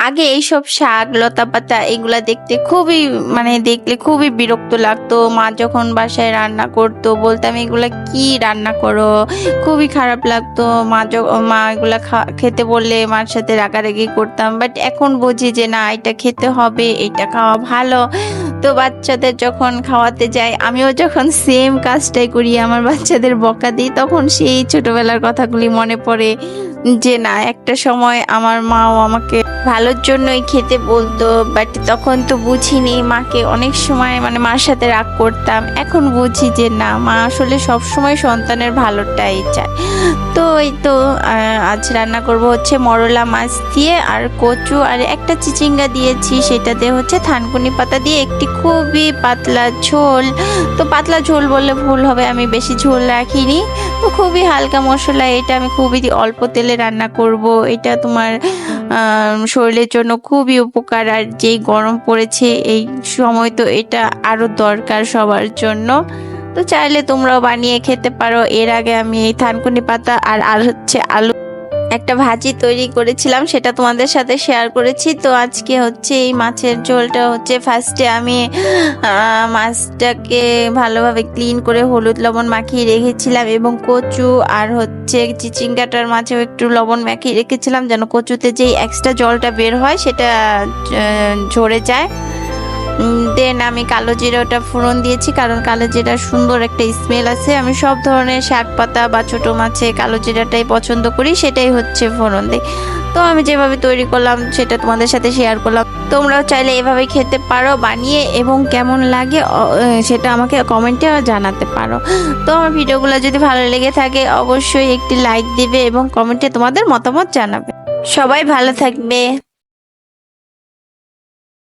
আগে এইসব শাক লতাপাতা এগুলা দেখতে খুবই দেখলে খুবই বিরক্ত লাগতো। মা যখন বাসায় রান্না করতো বলতাম এগুলা কি রান্না করো, খুবই খারাপ লাগতো। মা এগুলা খেতে বললে মার সাথে রাগারাগি করতাম, বাট এখন বুঝি যে না, এটা খেতে হবে, এটা খাওয়া ভালো। তো বাচ্চাদের যখন খাওয়াতে যাই আমিও যখন সেম কাজটাই করি, আমার বাচ্চাদের বকা দিই, তখন সেই ছোটবেলার কথাগুলি মনে পড়ে যে না, একটা সময় আমার মাও আমাকে ভালোর জন্যই খেতে বলতো, বাট তখন তো বুঝিনি। মাকে অনেক সময় মার সাথে রাগ করতাম। এখন বুঝি যে না, মা আসলে সব সময় সন্তানের ভালোটাই চায়। তো এই তো আজ রান্না করব হচ্ছে মরলা মাছ দিয়ে আর কচু আর একটা চিচিঙ্গা দিয়েছি, সেটাতে হচ্ছে থানকুনি পাতা দিয়ে একটি খুবই পাতলা ঝোল। তো পাতলা ঝোল বললে ভুল হবে, আমি বেশি ঝোল রাখিনি। তো খুবই হালকা মশলা, এটা আমি খুবই অল্প তেলে রান্না করব। এটা তোমার শরীরের জন্য খুবই উপকার, আর যেই গরম পড়েছে এই সময় তো এটা আরো দরকার সবার জন্য। তো চাইলে তোমরাও বানিয়ে খেতে পারো। এর আগে আমি এই থানকুনি পাতা আর হচ্ছে আলু একটা ভাজি তৈরি করেছিলাম, সেটা তোমাদের সাথে শেয়ার করেছি। তো আজকে হচ্ছে এই মাছের ঝোলটা হচ্ছে ফার্স্টে আমি মাছটাকে ভালোভাবে ক্লিন করে হলুদ লবণ মাখিয়ে রেখেছিলাম, এবং কচু আর হচ্ছে চিচিঙ্গাটার মাঝেও একটু লবণ মাখিয়ে রেখেছিলাম যেন কচুতে যেই এক্সট্রা জলটা বের হয় সেটা ঝরে যায়। দেন আমি কালো জিরাটা ফোড়ন দিয়েছি, কারণ কালো জিরা সুন্দর একটা স্মেল আছে। আমি সব ধরনের শাক পাতা বা ছোট মাছে কালো জিরাটাই পছন্দ করি, সেটাই হচ্ছে ফোড়ন দিই। তো আমি যেভাবে তৈরি করলাম সেটা তোমাদের সাথে শেয়ার করলাম। তোমরাও চাইলে এভাবে খেতে পারো বানিয়ে, এবং কেমন লাগে সেটা আমাকে কমেন্টে জানাতে পারো। তো আমার ভিডিওগুলো যদি ভালো লেগে থাকে অবশ্যই একটি লাইক দিবে এবং কমেন্টে তোমাদের মতামত জানাবে। সবাই ভালো থাকবে।